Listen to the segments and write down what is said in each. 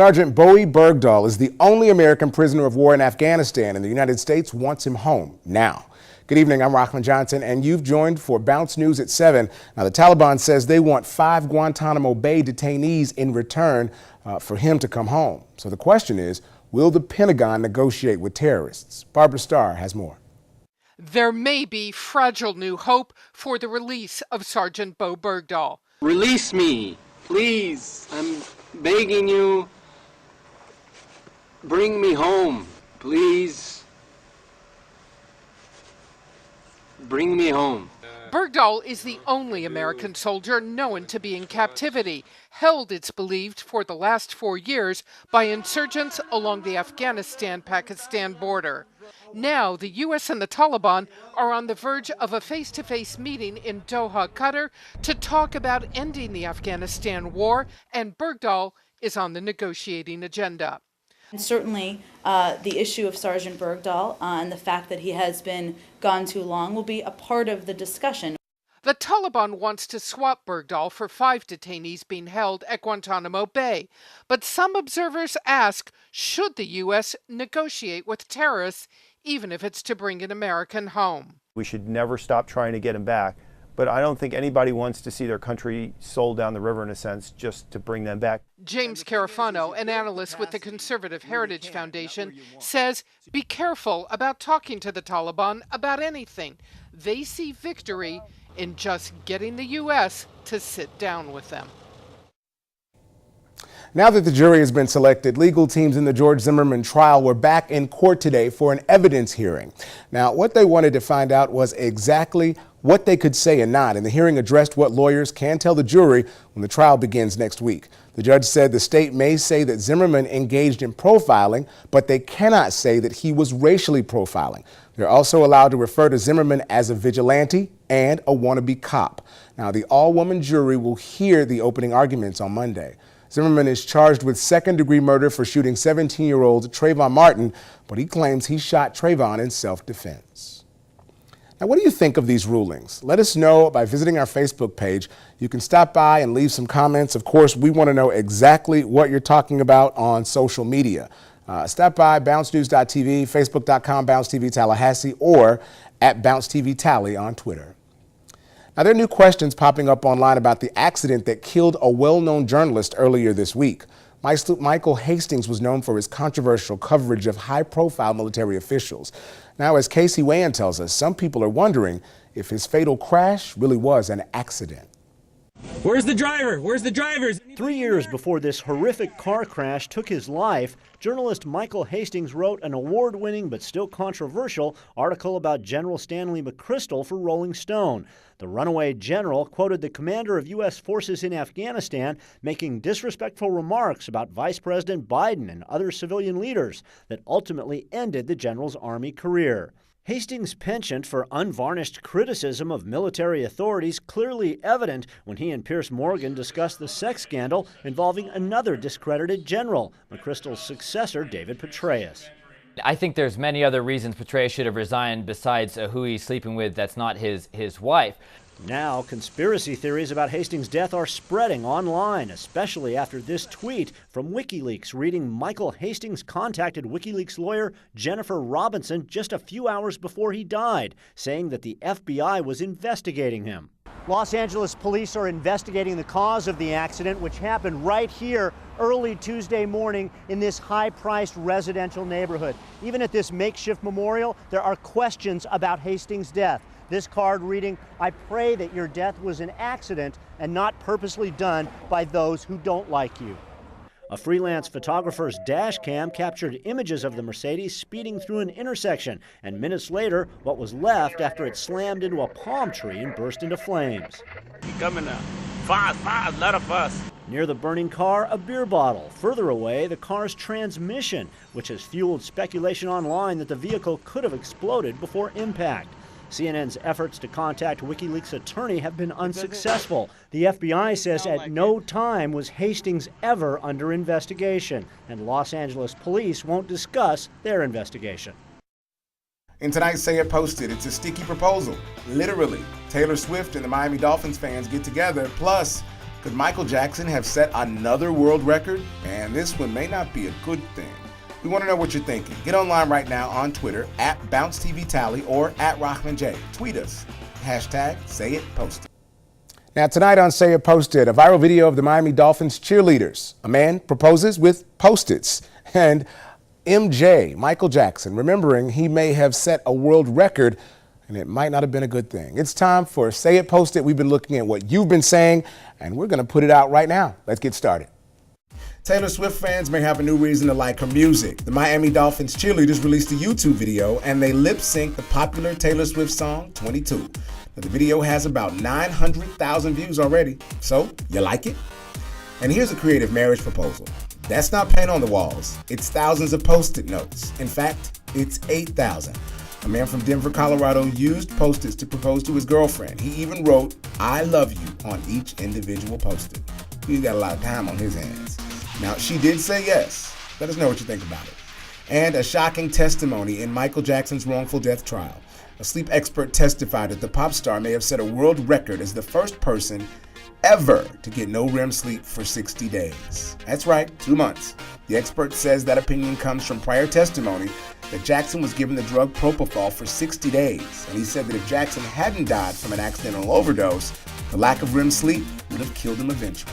Sergeant Bowie Bergdahl is the only American prisoner of war in Afghanistan, and the United States wants him home now. Good evening, I'm Rockland Johnson, and you've joined for Bounce News at 7. Now, the Taliban says they want 5 Guantanamo Bay detainees in return for him to come home. So the question is, will the Pentagon negotiate with terrorists? Barbara Starr has more. There may be fragile new hope for the release of Sergeant Bowe Bergdahl. Release me, please. I'm begging you. Bring me home, please. Bring me home. Bergdahl is the only American soldier known to be in captivity, held, it's believed, for the last 4 years by insurgents along the Afghanistan-Pakistan border. Now, the U.S. and the Taliban are on the verge of a face-to-face meeting in Doha, Qatar, to talk about ending the Afghanistan war, and Bergdahl is on the negotiating agenda. And certainly, the issue of Sergeant Bergdahl and the fact that he has been gone too long will be a part of the discussion. The Taliban wants to swap Bergdahl for 5 detainees being held at Guantanamo Bay. But some observers ask, should the U.S. negotiate with terrorists, even if it's to bring an American home? We should never stop trying to get him back. But I don't think anybody wants to see their country sold down the river, in a sense, just to bring them back. James Carafano, an analyst with the Conservative Heritage Foundation, says be careful about talking to the Taliban about anything. They see victory in just getting the U.S. to sit down with them. Now that the jury has been selected, legal teams in the George Zimmerman trial were back in court today for an evidence hearing. Now, what they wanted to find out was exactly what they could say and not, and the hearing addressed what lawyers can tell the jury when the trial begins next week. The judge said the state may say that Zimmerman engaged in profiling, but they cannot say that he was racially profiling. They're also allowed to refer to Zimmerman as a vigilante and a wannabe cop. Now, the all-woman jury will hear the opening arguments on Monday. Zimmerman is charged with second-degree murder for shooting 17-year-old Trayvon Martin, but he claims he shot Trayvon in self-defense. Now, what do you think of these rulings? Let us know by visiting our Facebook page. You can stop by and leave some comments. Of course, we want to know exactly what you're talking about on social media. Stop by bouncenews.tv, facebook.com, Bounce TV Tallahassee, or at Bounce TV Tally on Twitter. Now, there are new questions popping up online about the accident that killed a well-known journalist earlier this week. Michael Hastings was known for his controversial coverage of high-profile military officials. Now, as Casey Wayand tells us, some people are wondering if his fatal crash really was an accident. Where's the driver? Where's the drivers? 3 years before this horrific car crash took his life, journalist Michael Hastings wrote an award-winning but still controversial article about General Stanley McChrystal for Rolling Stone. The runaway general quoted the commander of U.S. forces in Afghanistan making disrespectful remarks about Vice President Biden and other civilian leaders that ultimately ended the general's Army career. Hastings' penchant for unvarnished criticism of military authorities clearly evident when he and Piers Morgan discussed the sex scandal involving another discredited general, McChrystal's successor, David Petraeus. I think there's many other reasons Petraeus should have resigned besides who he's sleeping with that's not his wife. Now, conspiracy theories about Hastings' death are spreading online, especially after this tweet from WikiLeaks reading Michael Hastings contacted WikiLeaks lawyer Jennifer Robinson just a few hours before he died, saying that the FBI was investigating him. Los Angeles police are investigating the cause of the accident, which happened right here early Tuesday morning in this high-priced residential neighborhood. Even at this makeshift memorial, there are questions about Hastings' death. This card reading, "I pray that your death was an accident and not purposely done by those who don't like you." A freelance photographer's dash cam captured images of the Mercedes speeding through an intersection, and minutes later, what was left after it slammed into a palm tree and burst into flames. He coming now. Fast, lot of fast. Near the burning car, a beer bottle. Further away, the car's transmission, which has fueled speculation online that the vehicle could have exploded before impact. CNN's efforts to contact WikiLeaks' attorney have been unsuccessful. The FBI says at no time was Hastings ever under investigation, and Los Angeles police won't discuss their investigation. In tonight's Say It Posted, it's a sticky proposal. Literally, Taylor Swift and the Miami Dolphins fans get together, plus Could Michael Jackson have set another world record? And this one may not be a good thing. We want to know what you're thinking. Get online right now on Twitter at BounceTVTally or at RachmanJ. Tweet us. Hashtag Say It Posted. Now tonight on Say It Posted, a viral video of the Miami Dolphins cheerleaders. A man proposes with Post-its. And MJ, Michael Jackson, remembering he may have set a world record and it might not have been a good thing. It's time for Say It Posted. We've been looking at what you've been saying and we're going to put it out right now. Let's get started. Taylor Swift fans may have a new reason to like her music. The Miami Dolphins cheerleaders released a YouTube video and they lip-synced the popular Taylor Swift song 22. Now, the video has about 900,000 views already. So, you like it? And here's a creative marriage proposal. That's not paint on the walls. It's thousands of Post-it notes. In fact, it's 8,000. A man from Denver, Colorado used Post-its to propose to his girlfriend. He even wrote, "I love you" on each individual Post-it. He's got a lot of time on his hands. Now, she did say yes. Let us know what you think about it. And a shocking testimony in Michael Jackson's wrongful death trial. A sleep expert testified that the pop star may have set a world record as the first person ever to get no REM sleep for 60 days. That's right, 2 months. The expert says that opinion comes from prior testimony that Jackson was given the drug propofol for 60 days. And he said that if Jackson hadn't died from an accidental overdose, the lack of REM sleep would have killed him eventually.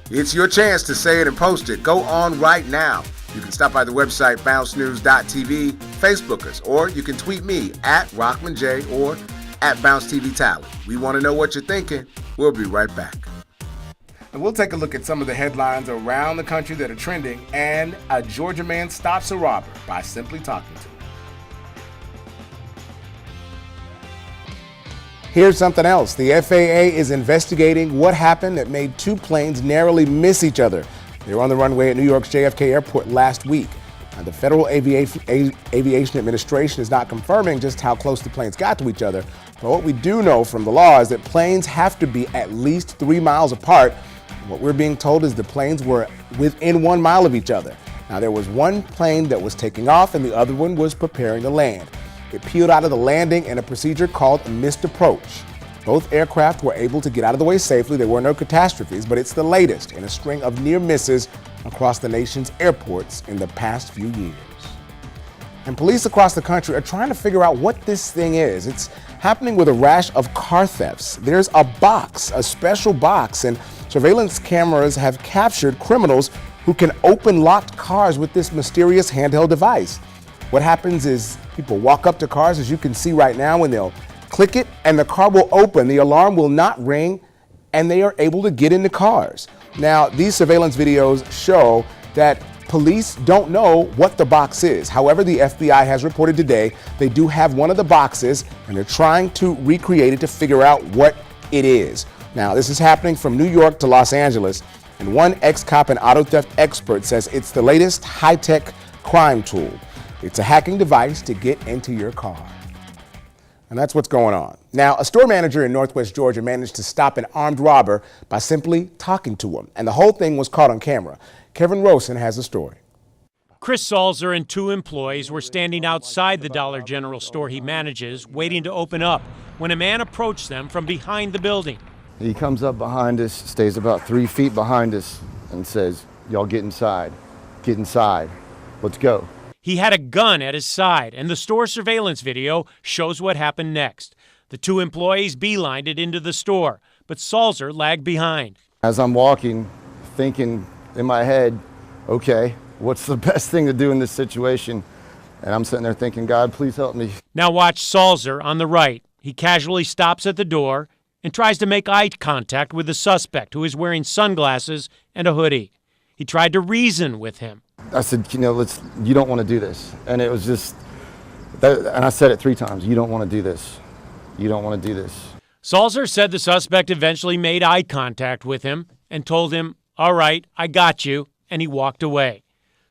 It's your chance to say it and post it. Go on right now. You can stop by the website bouncenews.tv, Facebook us, or you can tweet me at RachmanJ or at BounceTVTally. We want to know what you're thinking. We'll be right back. And we'll take a look at some of the headlines around the country that are trending, and a Georgia man stops a robber by simply talking to him. Here's something else. The FAA is investigating what happened that made two planes narrowly miss each other. They were on the runway at New York's JFK Airport last week. Now, the Federal Aviation Administration is not confirming just how close the planes got to each other, but what we do know from the law is that planes have to be at least 3 miles apart. What we're being told is the planes were within 1 mile of each other. Now, there was one plane that was taking off and the other one was preparing to land. It peeled out of the landing in a procedure called a missed approach. Both aircraft were able to get out of the way safely. There were no catastrophes, but it's the latest in a string of near misses across the nation's airports in the past few years. And police across the country are trying to figure out what this thing is. It's happening with a rash of car thefts. There's a box, a special box, and surveillance cameras have captured criminals who can open locked cars with this mysterious handheld device. What happens is people walk up to cars, as you can see right now, and they'll click it and the car will open, the alarm will not ring, and they are able to get into cars. Now, these surveillance videos show that police don't know what the box is. However, the FBI has reported today they do have one of the boxes and they're trying to recreate it to figure out what it is. Now, this is happening from New York to Los Angeles, and one ex-cop and auto theft expert says it's the latest high-tech crime tool. It's a hacking device to get into your car. And that's what's going on. Now, a store manager in Northwest Georgia managed to stop an armed robber by simply talking to him. And the whole thing was caught on camera. Kevin Rosen has the story. Chris Salzer and two employees were standing outside the Dollar General store he manages, waiting to open up, when a man approached them from behind the building. He comes up behind us, stays about 3 feet behind us, and says, "Y'all get inside. Get inside. Let's go." He had a gun at his side, and the store surveillance video shows what happened next. The two employees beelined it into the store, but Salzer lagged behind. As I'm walking, thinking in my head, okay, what's the best thing to do in this situation? And I'm sitting there thinking, God, please help me. Now watch Salzer on the right. He casually stops at the door and tries to make eye contact with the suspect, who is wearing sunglasses and a hoodie. He tried to reason with him. I said, you don't want to do this. And it was just, and I said it 3 times, you don't want to do this. You don't want to do this. Salzer said the suspect eventually made eye contact with him and told him, "All right, I got you," and he walked away.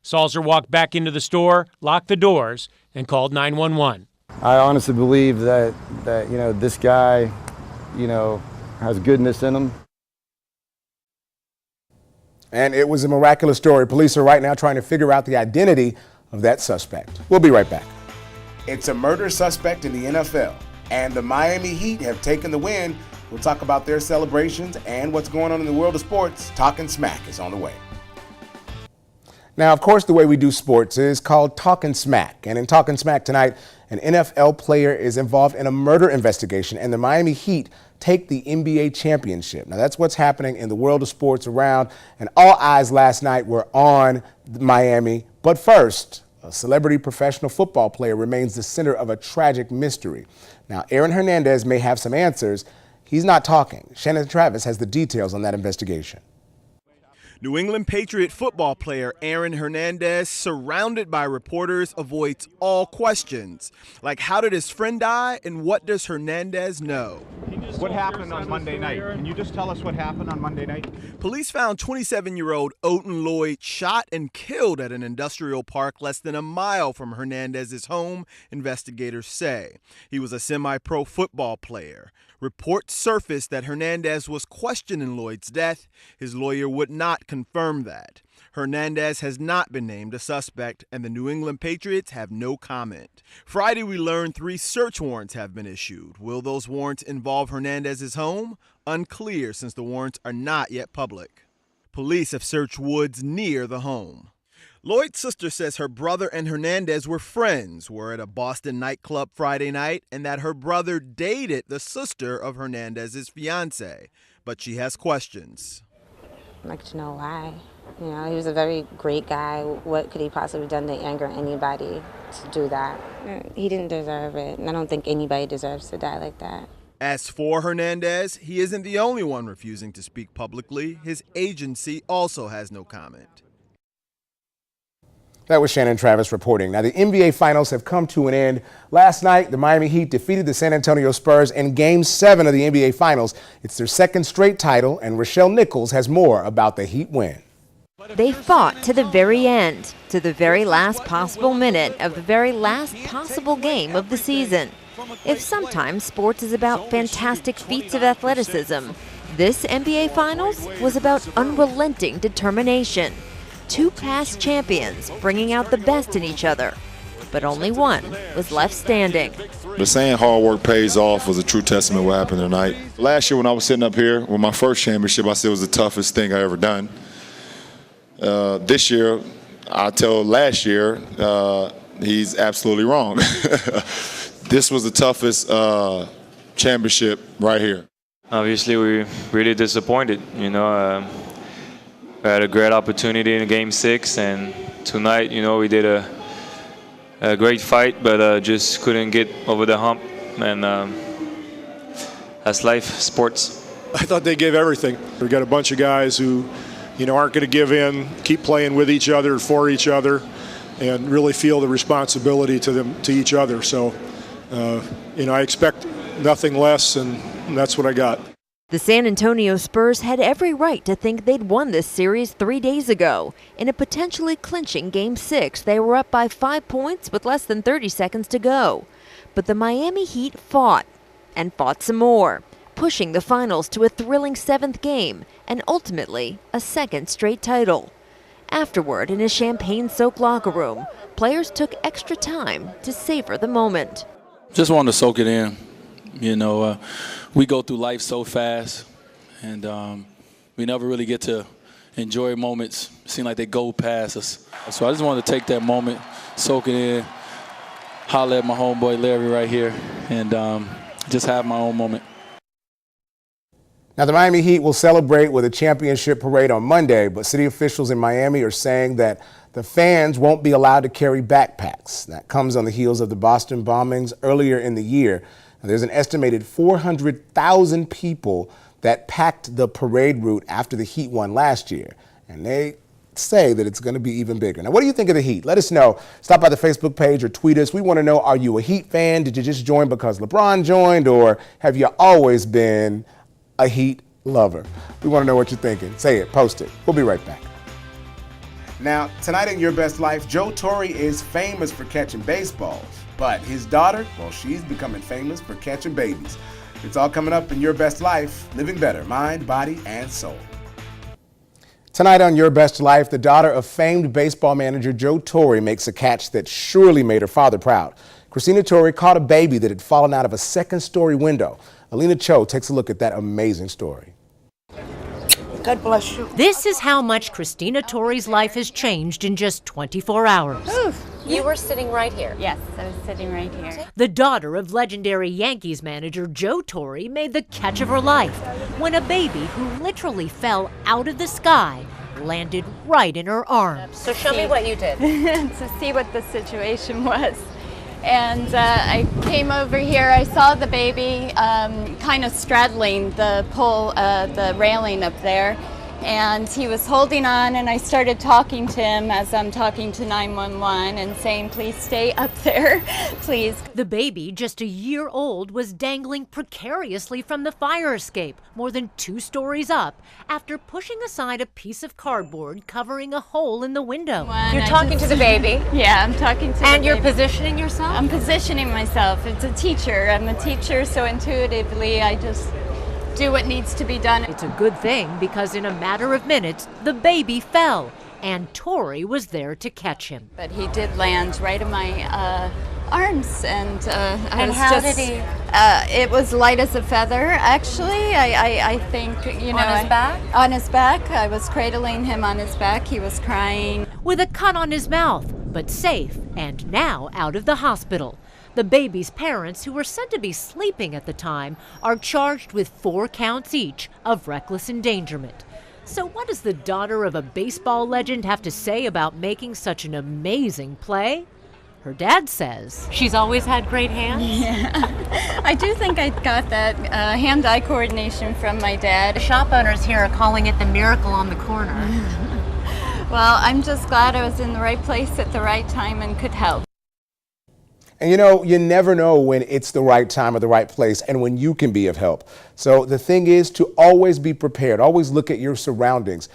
Salzer walked back into the store, locked the doors, and called 911. I honestly believe that this guy, has goodness in him. And it was a miraculous story. Police are right now trying to figure out the identity of that suspect. We'll be right back. It's a murder suspect in the NFL, and the Miami Heat have taken the win We'll talk about their celebrations and what's going on in the world of sports. Talking Smack is on the way. Now, of course, the way we do sports is called Talking Smack. And in Talking Smack tonight, an NFL player is involved in a murder investigation, and the Miami Heat take the NBA championship. Now, that's what's happening in the world of sports around, and all eyes last night were on Miami. But first, a celebrity professional football player remains the center of a tragic mystery. Now, Aaron Hernandez may have some answers. He's not talking. Shannon Travis has the details on that investigation. New England Patriot football player Aaron Hernandez, surrounded by reporters, avoids all questions. Like, how did his friend die and what does Hernandez know? What happened on Monday night? Can you just tell us what happened on Monday night? Police found 27-year-old Oten Lloyd shot and killed at an industrial park less than a mile from Hernandez's home, investigators say. He was a semi-pro football player. Reports surfaced that Hernandez was questioning Lloyd's death. His lawyer would not confirm that. Hernandez has not been named a suspect, and the New England Patriots have no comment. Friday, we learned 3 search warrants have been issued. Will those warrants involve Hernandez's home? Unclear, since the warrants are not yet public. Police have searched woods near the home. Lloyd's sister says her brother and Hernandez were friends, were at a Boston nightclub Friday night, and that her brother dated the sister of Hernandez's fiance. But she has questions. I'd like to know why. You know, he was a very great guy. What could he possibly have done to anger anybody to do that? He didn't deserve it, and I don't think anybody deserves to die like that. As for Hernandez, he isn't the only one refusing to speak publicly. His agency also has no comment. That was Shannon Travis reporting. Now, the NBA Finals have come to an end. Last night, the Miami Heat defeated the San Antonio Spurs in Game 7 of the NBA Finals. It's their second straight title, and Rochelle Nichols has more about the Heat win. They fought to the very end, to the very last possible minute of the very last possible game of the season. If sometimes sports is about fantastic feats of athleticism, this NBA Finals was about unrelenting determination. 2 past champions bringing out the best in each other, but only one was left standing. The saying hard work pays off was a true testament to what happened tonight. Last year when I was sitting up here with my first championship, I said it was the toughest thing I ever done. This year, I tell last year, he's absolutely wrong. This was the toughest championship right here. Obviously, we're really disappointed. You know, we had a great opportunity in Game 6, and tonight, you know, we did a great fight, but just couldn't get over the hump, and that's life, sports. I thought they gave everything. We got a bunch of guys who, you know, aren't going to give in, keep playing with each other, for each other, and really feel the responsibility to each other. So, you know, I expect nothing less, and that's what I got. The San Antonio Spurs had every right to think they'd won this series 3 days ago. In a potentially clinching Game 6, they were up by 5 points with less than 30 seconds to go. But the Miami Heat fought, and fought some more, pushing the finals to a thrilling 7th game, and ultimately a second straight title. Afterward, in a champagne-soaked locker room, players took extra time to savor the moment. Just wanted to soak it in. You know, we go through life so fast, and we never really get to enjoy moments. Seem like they go past us. So I just wanted to take that moment, soak it in, holler at my homeboy Larry right here, and just have my own moment. Now, the Miami Heat will celebrate with a championship parade on Monday, but city officials in Miami are saying that the fans won't be allowed to carry backpacks. That comes on the heels of the Boston bombings earlier in the year. Now, there's an estimated 400,000 people that packed the parade route after the Heat won last year, and they say that it's going to be even bigger. Now, what do you think of the Heat? Let us know. Stop by the Facebook page or tweet us. We want to know, are you a Heat fan? Did you just join because LeBron joined, or have you always been a Heat lover? We want to know what you're thinking. Say it, post it. We'll be right back. Now, tonight in Your Best Life, Joe Torre is famous for catching baseballs, but his daughter, well, she's becoming famous for catching babies. It's all coming up in Your Best Life, living better, mind, body, and soul. Tonight on Your Best Life, the daughter of famed baseball manager Joe Torre makes a catch that surely made her father proud. Christina Torre caught a baby that had fallen out of a second-story window. Alina Cho takes a look at that amazing story. God bless you. This is how much Christina Torre's life has changed in just 24 hours. You were sitting right here. Yes, I was sitting right here. The daughter of legendary Yankees manager Joe Torre made the catch of her life when a baby who literally fell out of the sky landed right in her arms. So show me what you did. To see what the situation was. And I came over here, I saw the baby kind of straddling the pole, the railing up there. And he was holding on, and I started talking to him as I'm talking to 911 and saying, please stay up there, please. The baby, just a year old, was dangling precariously from the fire escape, more than 2 stories up, after pushing aside a piece of cardboard covering a hole in the window. You're talking to the baby? Yeah, I'm talking to the baby. And you're positioning yourself? I'm positioning myself. It's a teacher. I'm a teacher, so intuitively I just do what needs to be done. It's a good thing because in a matter of minutes, the baby fell, and Torre was there to catch him. But he did land right in my arms, and I was how just, did he? It was light as a feather, actually. I think, you know. On his back? On his back. I was cradling him on his back. He was crying. With a cut on his mouth, but safe, and now out of the hospital. The baby's parents, who were said to be sleeping at the time, are charged with 4 counts each of reckless endangerment. So what does the daughter of a baseball legend have to say about making such an amazing play? Her dad says she's always had great hands. Yeah, I do think I got that hand-eye coordination from my dad. Shop owners here are calling it the miracle on the corner. Well, I'm just glad I was in the right place at the right time and could help. And you know, you never know when it's the right time or the right place and when you can be of help. So the thing is to always be prepared, always look at your surroundings.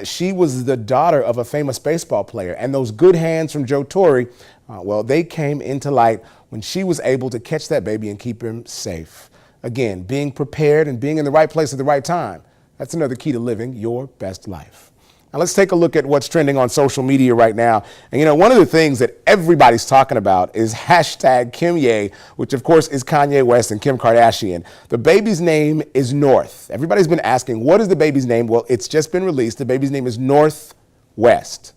She was the daughter of a famous baseball player, and those good hands from Joe Torre, well, they came into light when she was able to catch that baby and keep him safe. Again, being prepared and being in the right place at the right time. That's another key to living your best life. Now let's take a look at what's trending on social media right now. And you know, one of the things that everybody's talking about is hashtag Kimye, which of course is Kanye West and Kim Kardashian. The baby's name is North. Everybody's been asking, what is the baby's name? Well, it's just been released. The baby's name is Northwest.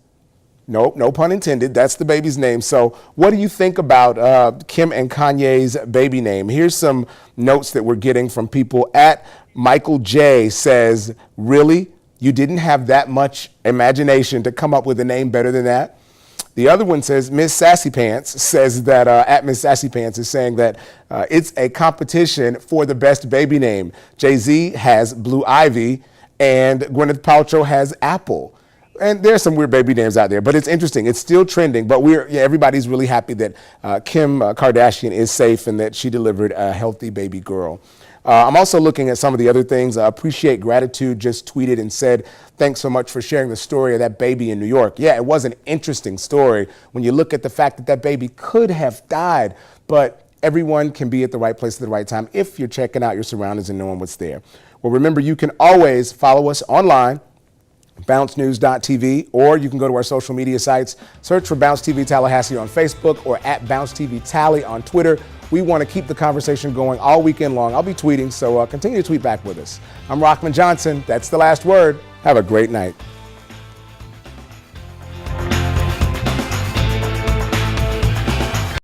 Nope, no pun intended. That's the baby's name. So what do you think about Kim and Kanye's baby name? Here's some notes that we're getting from people. At Michael J says, really? You didn't have that much imagination to come up with a name better than that? The other one says, Miss Sassy Pants says that, at Miss Sassy Pants is saying that it's a competition for the best baby name. Jay-Z has Blue Ivy and Gwyneth Paltrow has Apple. And there's some weird baby names out there, but it's interesting. It's still trending, but everybody's really happy that Kim Kardashian is safe and that she delivered a healthy baby girl. I'm also looking at some of the other things. Appreciate Gratitude just tweeted and said, thanks so much for sharing the story of that baby in New York. Yeah, it was an interesting story when you look at the fact that that baby could have died, but everyone can be at the right place at the right time if you're checking out your surroundings and knowing what's there. Well, remember, you can always follow us online, bouncenews.tv, or you can go to our social media sites, search for Bounce TV Tallahassee on Facebook or at Bounce TV Tally on Twitter. We want to keep the conversation going all weekend long. I'll be tweeting, so continue to tweet back with us. I'm Rockman Johnson. That's the last word. Have a great night.